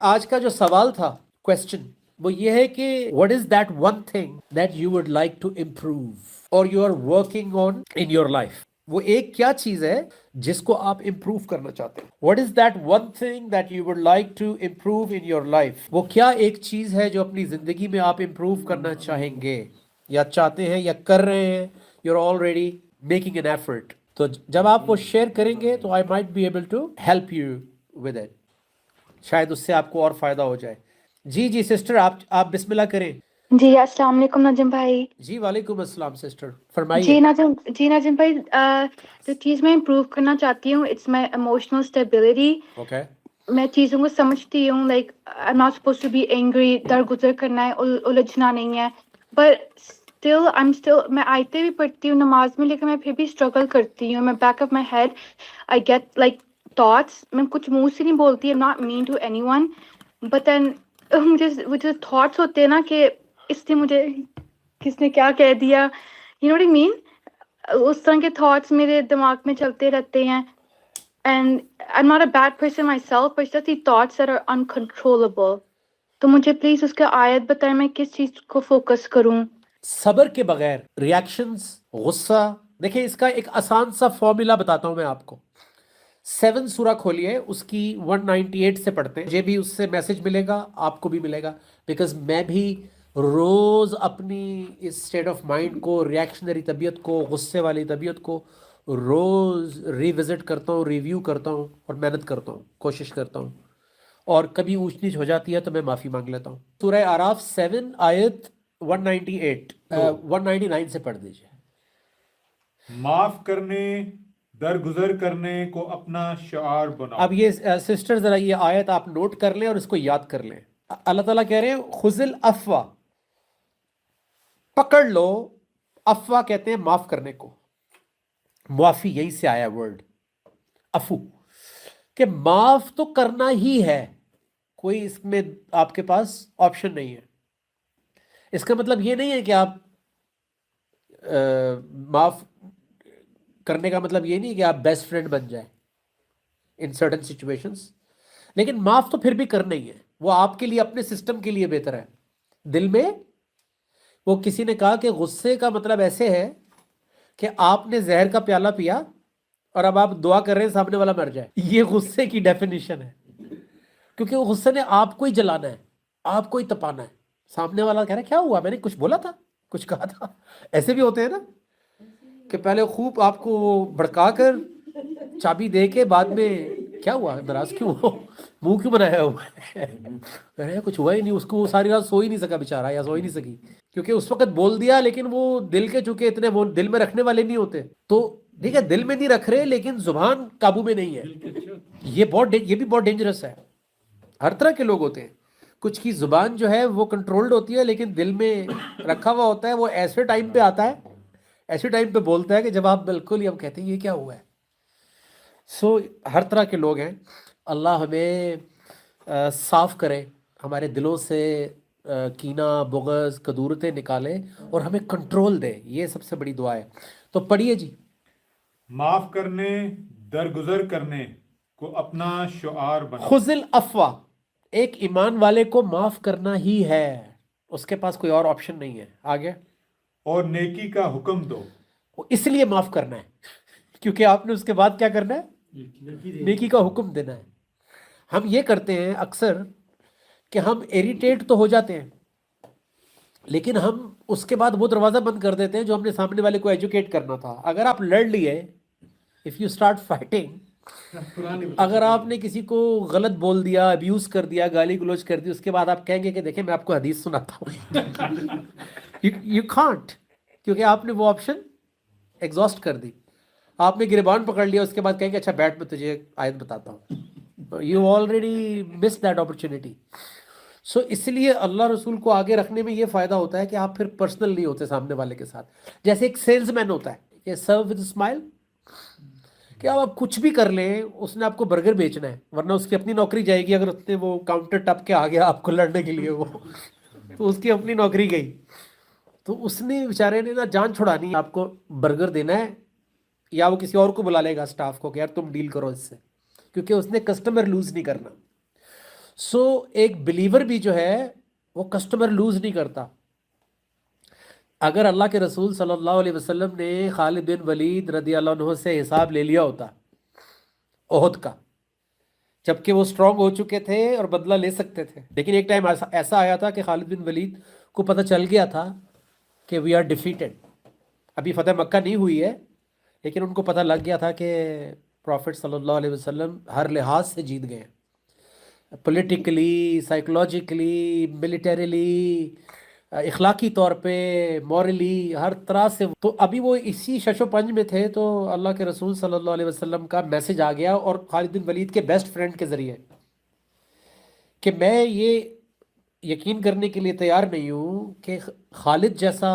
آج کا جو سوال تھا کوشچن وہ یہ ہے کہ what is that one thing that you would like to improve or you are working on in your life؟ وہ ایک کیا چیز ہے جس کو آپ امپروو کرنا چاہتے ہیں؟ what is that one thing that you would like to improve in your life؟ وہ کیا ایک چیز ہے جو اپنی زندگی میں آپ امپروو کرنا چاہیں گے یا چاہتے ہیں یا کر رہے ہیں؟ you're already making an effort۔ تو جب آپ وہ شیئر کریں گے تو I might be able to help you with it، شاید اس سے آپ کو اور فائدہ ہو جائے۔ جی سسٹر، آپ بسم اللہ کریں۔ جی السلام علیکم ناظم بھائی۔ جی وعلیکم السلام سسٹر، فرمائیے۔ ناظم بھائی، جو چیز میں امپروو کرنا چاہتی ہوں it's my emotional stability. Okay, میں چیزوں کو سمجھتی ہوں، like I am not suppose to be angry, درگزر کرنا ہے، الجھنا نہیں ہے، بٹ میں آیتیں بھی پڑھتی ہوں نماز میں، لیکن میں پھر بھی اسٹرگل کرتی ہوں۔ میں back of my head I get like thoughts, میں کچھ منہ سے نہیں بولتی، am not mean to anyone, but then مجھے وہ جو تھاٹس ہوتے ہیں نا کہ اس نے مجھے کس نے کیا کہہ دیا، یو نو واٹ آئی مین، اس طرح کے تھاٹس میرے دماغ میں چلتے رہتے ہیں۔ And I am not a bad person myself, but just the thoughts that are uncontrollable. تو مجھے پلیز اس کا آیت بتائیں، میں کس چیز کو فوکس کروں؟ صبر کے بغیر ریاکشنز، غصہ، دیکھیں اس کا ایک آسان سا فارمولا بتاتا ہوں میں آپ کو۔ 7 سورہ کھولیے، اس کی 198 سے پڑھتے ہیں، مجھے بھی اس سے میسج ملے گا، آپ کو بھی ملے گا، بیکاز میں بھی روز اپنی اس اسٹیٹ آف مائنڈ کو، ریاکشنری طبیعت کو، غصے والی طبیعت کو روز ریوزٹ کرتا ہوں، ریویو کرتا ہوں اور محنت کرتا ہوں، کوشش کرتا ہوں، اور کبھی اونچ نیچ ہو جاتی ہے تو میں معافی مانگ لیتا ہوں۔ سورہ آراف 7 آیت 198 199 سے پڑھ دیجیے۔ معاف کرنے، درگزر کرنے کو اپنا شعار بناؤ۔ اب یہ سسٹر ذرا یہ آیت آپ نوٹ کر لیں اور اس کو یاد کر لیں۔ اللہ تعالیٰ کہہ رہے ہیں خذ العفو، پکڑ لو، عفو کہتے ہیں معاف کرنے کو، معافی یہیں سے آیا ورڈ عفو، کہ معاف تو کرنا ہی ہے، کوئی اس میں آپ کے پاس آپشن نہیں ہے۔ اس کا مطلب یہ نہیں ہے کہ آپ معاف کرنے کا مطلب یہ نہیں کہ آپ بیسٹ فرینڈ بن جائیں ان سرٹن سچویشنز، لیکن معاف تو پھر بھی کرنا ہی ہے، وہ آپ کے لیے، اپنے سسٹم کے لیے بہتر ہے۔ دل میں وہ کسی نے کہا کہ غصے کا مطلب ایسے ہے کہ آپ نے زہر کا پیالہ پیا اور اب آپ دعا کر رہے ہیں سامنے والا مر جائے، یہ غصے کی ڈیفینیشن ہے، کیونکہ وہ غصے نے آپ کو ہی جلانا ہے، آپ کو ہی تپانا ہے۔ سامنے والا کہہ رہا ہے کیا ہوا، میں نے کچھ بولا تھا، کچھ کہا تھا۔ ایسے بھی ہوتے ہیں نا کہ پہلے خوب آپ کو وہ بھڑکا کر چابی دے کے بعد میں کیا ہوا، ناراض کیوں ہو، منہ کیوں بنایا ہوا ہے، ارے کچھ ہوا ہی نہیں، اس کو وہ ساری رات سو ہی نہیں سکا بیچارہ، یا سو ہی نہیں سکی، کیونکہ اس وقت بول دیا، لیکن وہ دل کے چونکہ اتنے وہ دل میں رکھنے والے نہیں ہوتے، تو ٹھیک ہے دل میں نہیں رکھ رہے لیکن زبان قابو میں نہیں ہے، یہ بھی بہت ڈینجرس ہے۔ ہر طرح کے لوگ ہوتے ہیں، کچھ کی زبان جو ہے وہ کنٹرولڈ ہوتی ہے لیکن دل میں رکھا ہوا ہوتا ہے، وہ ایسے ٹائم پہ آتا ہے، ایسے ٹائم پہ بولتا ہے کہ جب آپ بالکل ہی اب کہتے ہیں یہ کیا ہوا ہے۔ سو ہر طرح کے لوگ ہیں، اللہ ہمیں صاف کرے، ہمارے دلوں سے کینہ، بغض، کدورتیں نکالے اور ہمیں کنٹرول دے، یہ سب سے بڑی دعا ہے۔ تو پڑھیے جی۔ معاف کرنے، درگزر کرنے کو اپنا شعار بناؤ۔ خذ العفو، ایک ایمان والے کو معاف کرنا ہی ہے، اس کے پاس کوئی اور آپشن نہیں ہے۔ آگے، اور نیکی کا حکم دو۔ اس لیے معاف کرنا ہے کیونکہ آپ نے اس کے بعد کیا کرنا ہے، نیکی کا حکم دینا ہے۔ ہم یہ کرتے ہیں اکثر کہ ہم اریٹیٹ تو ہو جاتے ہیں لیکن ہم اس کے بعد وہ دروازہ بند کر دیتے ہیں جو ہم نے سامنے والے کو ایجوکیٹ کرنا تھا۔ اگر آپ لڑ لیے، اف یو اسٹارٹ فائٹنگ، اگر آپ نے کسی کو غلط بول دیا، ابیوز کر دیا، گالی گلوچ کر دی، اس کے بعد آپ کہیں گے کہ دیکھیں میں آپ کو حدیث سناتا ہوں، یو کانٹ، کیونکہ آپ نے وہ آپشن ایگزاسٹ کر دی، آپ نے گریبان پکڑ لیا، اس کے بعد کہیں گے اچھا بیٹھ میں تجھے آیت بتاتا ہوں، you already miss that opportunity. So اس لیے اللہ رسول کو آگے رکھنے میں یہ فائدہ ہوتا ہے کہ آپ پھر پرسنل نہیں ہوتے سامنے والے کے ساتھ، جیسے ایک سیلز مین ہوتا ہے کہ سرو ود اسمائل، کہ آپ کچھ بھی کر لیں، اس نے آپ کو برگر بیچنا ہے، ورنہ اس کی اپنی نوکری جائے گی اگر اس نے وہ کاؤنٹر ٹپ کے آ گیا آپ کو لڑنے کے لیے، وہ تو اس کی اپنی نوکری گئی، تو اس نے بیچارے نے نا جان چھڑانی، آپ کو برگر دینا ہے یا وہ کسی اور کو بلا لے گا اسٹاف کو کہ یار تم ڈیل کرو اس سے، کیونکہ اس نے کسٹمر لوز نہیں کرنا۔ سو ایک بلیور بھی جو ہے وہ کسٹمر لوز نہیں کرتا. اگر اللہ کے رسول صلی اللہ علیہ وسلم نے خالد بن ولید رضی اللہ عنہ سے حساب لے لیا ہوتا احد کا، جبکہ وہ اسٹرانگ ہو چکے تھے اور بدلہ لے سکتے تھے، لیکن ایک ٹائم ایسا آیا تھا کہ خالد بن ولید کو پتہ چل گیا تھا کہ وی آر ڈیفیٹڈ. ابھی فتح مکہ نہیں ہوئی ہے، لیکن ان کو پتہ لگ گیا تھا کہ پروفٹ صلی اللہ علیہ وسلم ہر لحاظ سے جیت گئے، پولیٹیکلی، سائیکولوجیکلی، ملیٹریلی، اخلاقی طور پہ، مورلی، ہر طرح سے. تو ابھی وہ اسی شش و پنج میں تھے تو اللہ کے رسول صلی اللہ علیہ وسلم کا میسج آ گیا، اور خالد بن ولید کے بیسٹ فرینڈ کے ذریعے، کہ میں یہ یقین کرنے کے لیے تیار نہیں ہوں کہ خالد جیسا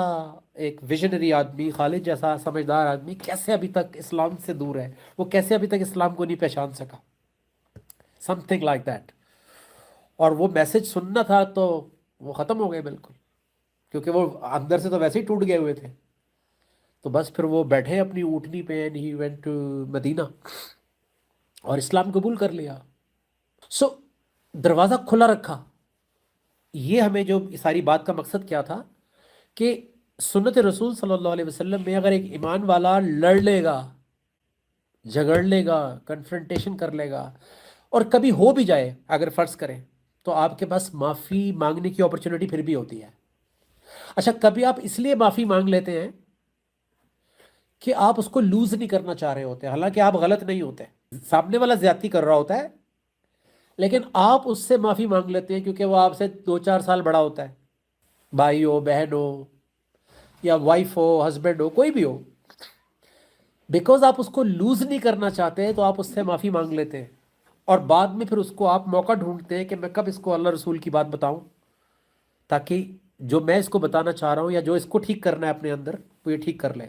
ایک ویژنری آدمی، خالد جیسا سمجھدار آدمی کیسے ابھی تک اسلام سے دور ہے، وہ کیسے ابھی تک اسلام کو نہیں پہچان سکا، سم تھنگ لائک دیٹ. اور وہ میسج سننا تھا تو وہ ختم ہو گئے بالکل، کیونکہ وہ اندر سے تو ویسے ہی ٹوٹ گئے ہوئے تھے. تو بس پھر وہ بیٹھے اپنی اونٹنی پہ، اینڈ ہی وینٹ ٹو مدینہ اور اسلام قبول کر لیا. سو دروازہ کھلا رکھا. یہ ہمیں جو ساری بات کا مقصد کیا تھا کہ سنت رسول صلی اللہ علیہ وسلم میں اگر ایک ایمان والا لڑ لے گا، جھگڑ لے گا، کنفرنٹیشن کر لے گا، اور کبھی ہو بھی جائے اگر فرض کریں، تو آپ کے پاس معافی مانگنے کی اپرچونٹی پھر بھی ہوتی ہے. اچھا، کبھی آپ اس لیے معافی مانگ لیتے ہیں کہ آپ اس کو لوز نہیں کرنا چاہ رہے ہوتے، حالانکہ آپ غلط نہیں ہوتے، سامنے والا زیادتی کر رہا ہوتا ہے، لیکن آپ اس سے معافی مانگ لیتے ہیں کیونکہ وہ آپ سے 2-4 سال بڑا ہوتا ہے، بھائی ہو، بہن ہو، یا وائف ہو، ہسبینڈ ہو، کوئی بھی ہو. بیکاز آپ اس کو لوز نہیں کرنا چاہتے تو آپ اس سے معافی مانگ لیتے ہیں، اور بعد میں پھر اس کو آپ موقع ڈھونڈتے ہیں کہ میں کب اس کو اللہ رسول کی بات بتاؤں، تاکہ جو میں اس کو بتانا چاہ رہا ہوں یا جو اس کو ٹھیک کرنا ہے اپنے اندر وہ یہ ٹھیک کر لے.